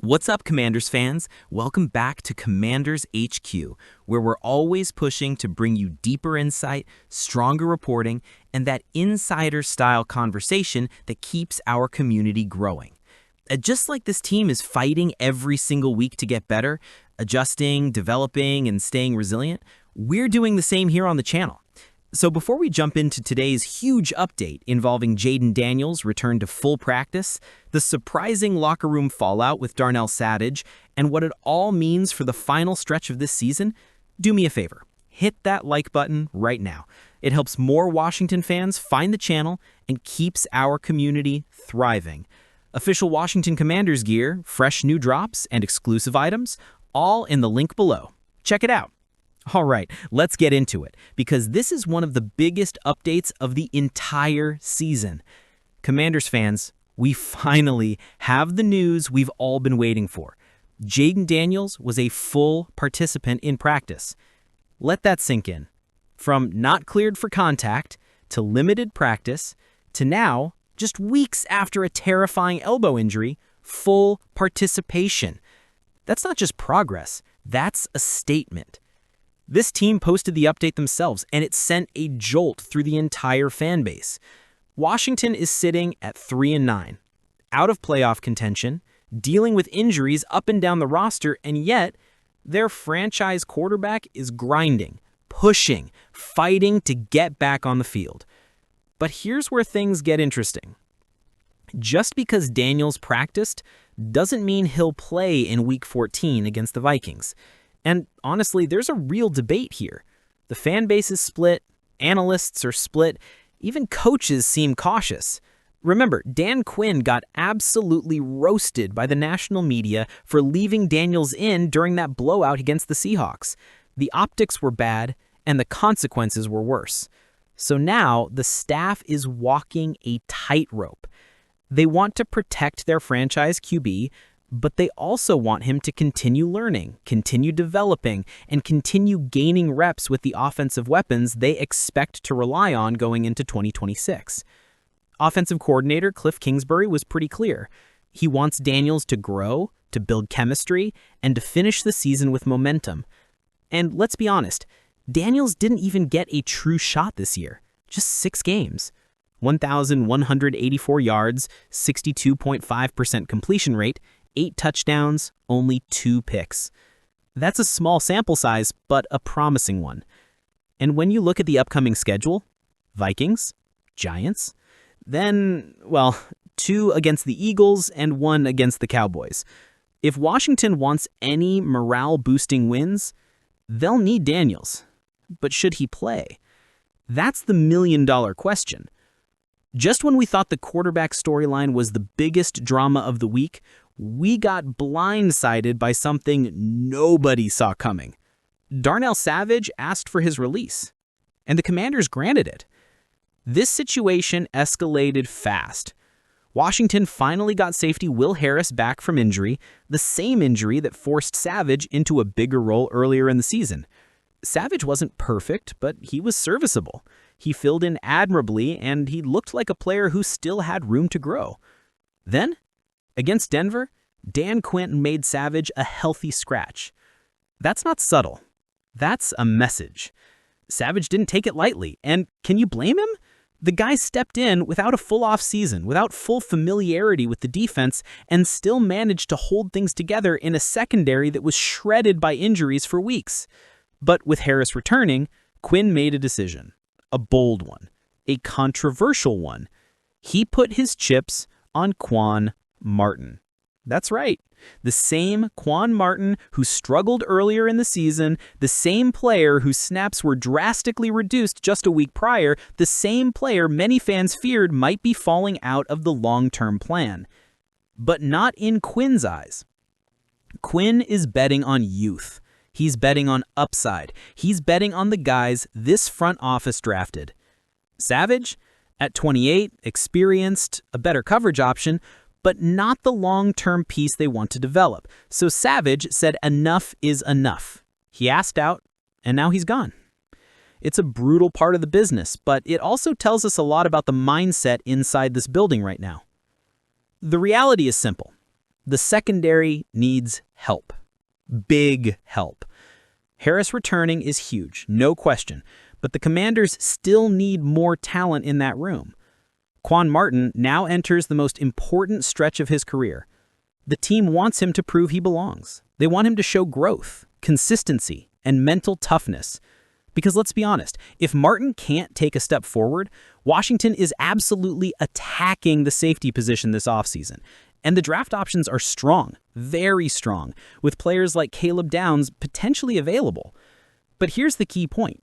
What's up, Commanders fans? Welcome back to Commanders HQ, where we're always pushing to bring you deeper insight, stronger reporting, and that insider-style conversation that keeps our community growing. Just like this team is fighting every single week to get better, adjusting, developing, and staying resilient, we're doing the same here on the channel. So before we jump into today's huge update involving Jaden Daniels' return to full practice, the surprising locker room fallout with Darnell Savage, and what it all means for the final stretch of this season, do me a favor. Hit that like button right now. It helps more Washington fans find the channel and keeps our community thriving. Official Washington Commanders gear, fresh new drops, and exclusive items, all in the link below. Check it out. All right, let's get into it, because this is one of the biggest updates of the entire season. Commanders fans, we finally have the news we've all been waiting for. Jaden Daniels was a full participant in practice. Let that sink in. From not cleared for contact, to limited practice, to now, just weeks after a terrifying elbow injury, full participation. That's not just progress, that's a statement. This team posted the update themselves, and it sent a jolt through the entire fan base. Washington is sitting at 3-9, out of playoff contention, dealing with injuries up and down the roster, and yet their franchise quarterback is grinding, pushing, fighting to get back on the field. But here's where things get interesting. Just because Daniels practiced doesn't mean he'll play in Week 14 against the Vikings. And honestly, there's a real debate here. The fan base is split, analysts are split, even coaches seem cautious. Remember, Dan Quinn got absolutely roasted by the national media for leaving Daniels in during that blowout against the Seahawks. The optics were bad, and the consequences were worse. So now, the staff is walking a tightrope. They want to protect their franchise QB, but they also want him to continue learning, continue developing, and continue gaining reps with the offensive weapons they expect to rely on going into 2026. Offensive coordinator Cliff Kingsbury was pretty clear. He wants Daniels to grow, to build chemistry, and to finish the season with momentum. And let's be honest, Daniels didn't even get a true shot this year. Just 6 games. 1,184 yards, 62.5% completion rate, 8 touchdowns, only 2 picks. That's a small sample size, but a promising one. And when you look at the upcoming schedule, Vikings, Giants, then, well, 2 against the Eagles and 1 against the Cowboys. If Washington wants any morale-boosting wins, they'll need Daniels. But should he play? That's the million-dollar question. Just when we thought the quarterback storyline was the biggest drama of the week, we got blindsided by something nobody saw coming. Darnell Savage asked for his release, and the Commanders granted it. This situation escalated fast. Washington finally got safety Will Harris back from injury, the same injury that forced Savage into a bigger role earlier in the season. Savage wasn't perfect, but he was serviceable. He filled in admirably, and he looked like a player who still had room to grow. Then, against Denver, Dan Quinn made Savage a healthy scratch. That's not subtle. That's a message. Savage didn't take it lightly, and can you blame him? The guy stepped in without a full off-season, without full familiarity with the defense, and still managed to hold things together in a secondary that was shredded by injuries for weeks. But with Harris returning, Quinn made a decision. A bold one. A controversial one. He put his chips on Quan Martin. That's right. The same Quan Martin who struggled earlier in the season, the same player whose snaps were drastically reduced just a week prior, the same player many fans feared might be falling out of the long-term plan. But not in Quinn's eyes. Quinn is betting on youth. He's betting on upside. He's betting on the guys this front office drafted. Savage, at 28, experienced, a better coverage option, but not the long-term piece they want to develop. So Savage said enough is enough. He asked out, and now he's gone. It's a brutal part of the business, but it also tells us a lot about the mindset inside this building right now. The reality is simple. The secondary needs help. Big help. Harris returning is huge, no question, but the Commanders still need more talent in that room. Quan Martin now enters the most important stretch of his career. The team wants him to prove he belongs. They want him to show growth, consistency, and mental toughness. Because let's be honest, if Martin can't take a step forward, Washington is absolutely attacking the safety position this offseason. And the draft options are strong, very strong, with players like Caleb Downs potentially available. But here's the key point.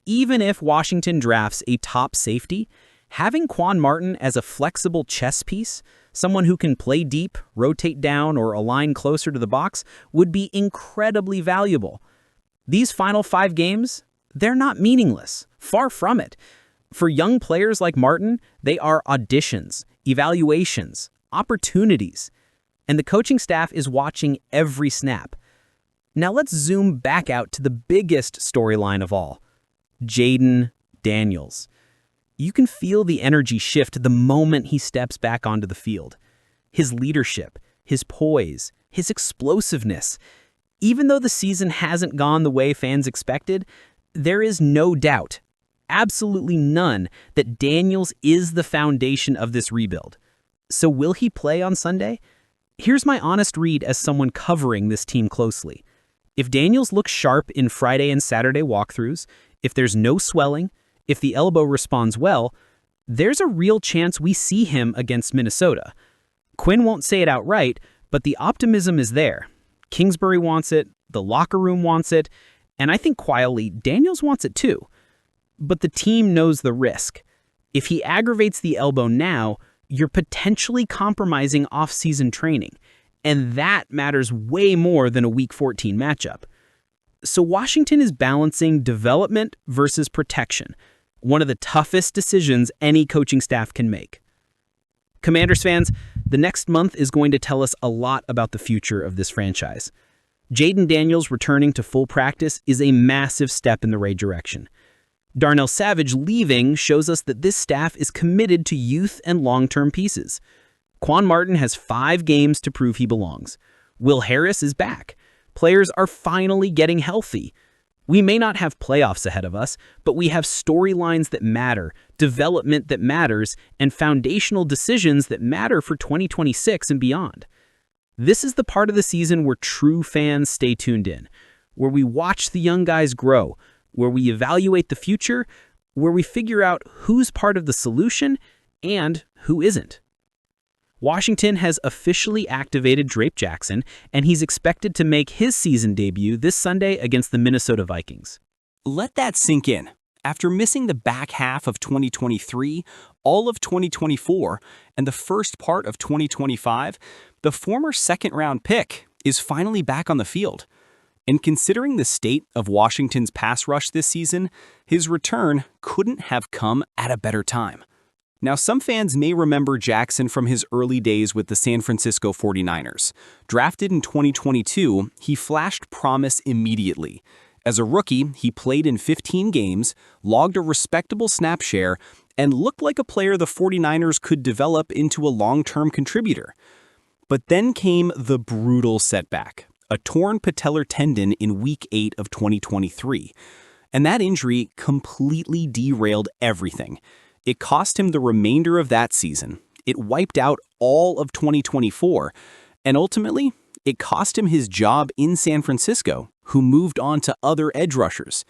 Even if Washington drafts a top safety, having Quan Martin as a flexible chess piece, someone who can play deep, rotate down, or align closer to the box, would be incredibly valuable. These final 5 games, they're not meaningless. Far from it. For young players like Martin, they are auditions, evaluations, opportunities. And the coaching staff is watching every snap. Now let's zoom back out to the biggest storyline of all. Jayden Daniels. You can feel the energy shift the moment he steps back onto the field. His leadership, his poise, his explosiveness. Even though the season hasn't gone the way fans expected, there is no doubt, absolutely none, that Daniels is the foundation of this rebuild. So will he play on Sunday? Here's my honest read as someone covering this team closely. If Daniels looks sharp in Friday and Saturday walkthroughs, if there's no swelling, if the elbow responds well, there's a real chance we see him against Minnesota. Quinn won't say it outright, but the optimism is there. Kingsbury wants it, the locker room wants it, and I think quietly, Daniels wants it too. But the team knows the risk. If he aggravates the elbow now, you're potentially compromising off-season training, and that matters way more than a Week 14 matchup. So Washington is balancing development versus protection, one of the toughest decisions any coaching staff can make. Commanders fans, the next month is going to tell us a lot about the future of this franchise. Jayden Daniels returning to full practice is a massive step in the right direction. Darnell Savage leaving shows us that this staff is committed to youth and long-term pieces. Quan Martin has 5 games to prove he belongs. Will Harris is back. Players are finally getting healthy. We may not have playoffs ahead of us, but we have storylines that matter, development that matters, and foundational decisions that matter for 2026 and beyond. This is the part of the season where true fans stay tuned in, where we watch the young guys grow, where we evaluate the future, where we figure out who's part of the solution and who isn't. Washington has officially activated Drape Jackson, and he's expected to make his season debut this Sunday against the Minnesota Vikings. Let that sink in. After missing the back half of 2023, all of 2024, and the first part of 2025, the former second-round pick is finally back on the field. And considering the state of Washington's pass rush this season, his return couldn't have come at a better time. Now, some fans may remember Jackson from his early days with the San Francisco 49ers. Drafted in 2022, he flashed promise immediately. As a rookie, he played in 15 games, logged a respectable snap share, and looked like a player the 49ers could develop into a long-term contributor. But then came the brutal setback. A torn patellar tendon in Week 8 of 2023. And that injury completely derailed everything. It cost him the remainder of that season. It wiped out all of 2024. And ultimately, it cost him his job in San Francisco, who moved on to other edge rushers.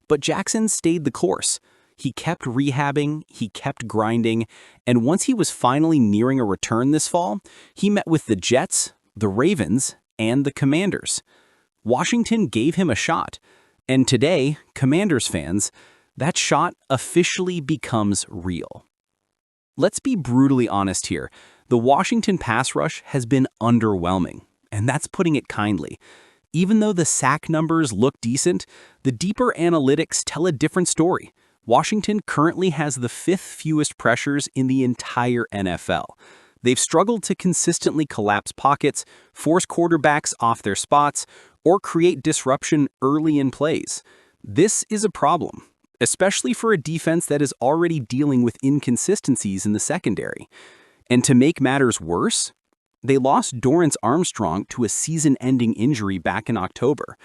But Jackson stayed the course. He kept rehabbing, he kept grinding, and once he was finally nearing a return this fall, he met with the Jets, the Ravens, and the Commanders. Washington gave him a shot, and today, Commanders fans, that shot officially becomes real. Let's be brutally honest here. The Washington pass rush has been underwhelming, and that's putting it kindly. Even though the sack numbers look decent, the deeper analytics tell a different story. Washington currently has the 5th fewest pressures in the entire NFL. They've struggled to consistently collapse pockets, force quarterbacks off their spots, or create disruption early in plays. This is a problem, especially for a defense that is already dealing with inconsistencies in the secondary. And to make matters worse, They lost Dorrance Armstrong to a season-ending injury back in October.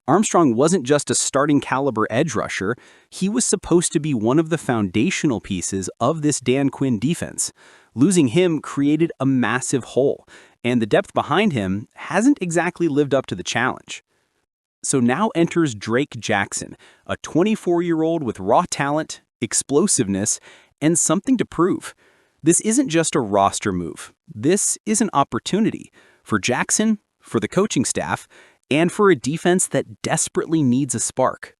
Armstrong wasn't just a starting caliber edge rusher, he was supposed to be one of the foundational pieces of this Dan Quinn defense. Losing him created a massive hole, and the depth behind him hasn't exactly lived up to the challenge. So now enters Drake Jackson, a 24-year-old with raw talent, explosiveness, and something to prove. This isn't just a roster move. This is an opportunity for Jackson, for the coaching staff, and for a defense that desperately needs a spark.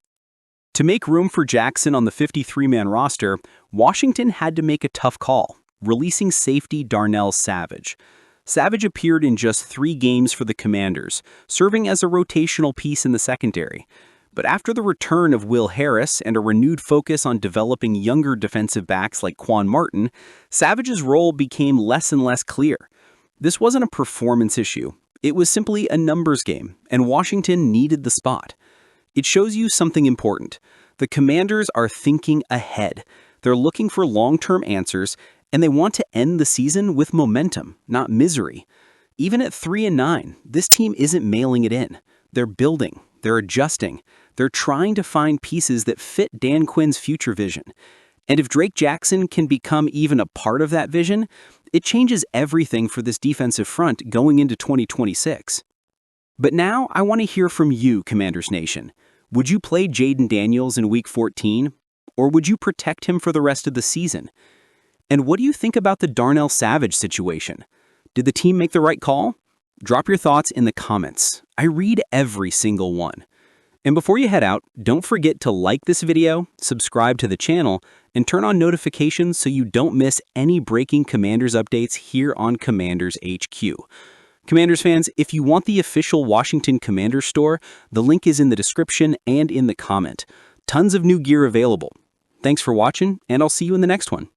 To make room for Jackson on the 53-man roster, Washington had to make a tough call, releasing safety Darnell Savage. Savage appeared in just 3 games for the Commanders, serving as a rotational piece in the secondary. But after the return of Will Harris and a renewed focus on developing younger defensive backs like Quan Martin, Savage's role became less and less clear. This wasn't a performance issue. It was simply a numbers game, and Washington needed the spot. It shows you something important. The Commanders are thinking ahead. They're looking for long-term answers, and they want to end the season with momentum, not misery. Even at 3-9, this team isn't mailing it in. They're building. They're adjusting. They're trying to find pieces that fit Dan Quinn's future vision. And if Drake Jackson can become even a part of that vision, it changes everything for this defensive front going into 2026. But now I want to hear from you, Commanders Nation. Would you play Jaden Daniels in Week 14? Or would you protect him for the rest of the season? And what do you think about the Darnell Savage situation? Did the team make the right call? Drop your thoughts in the comments. I read every single one. And before you head out, don't forget to like this video, subscribe to the channel, and turn on notifications so you don't miss any breaking Commanders updates here on Commanders HQ. Commanders fans, if you want the official Washington Commanders store, the link is in the description and in the comment. Tons of new gear available. Thanks for watching, and I'll see you in the next one.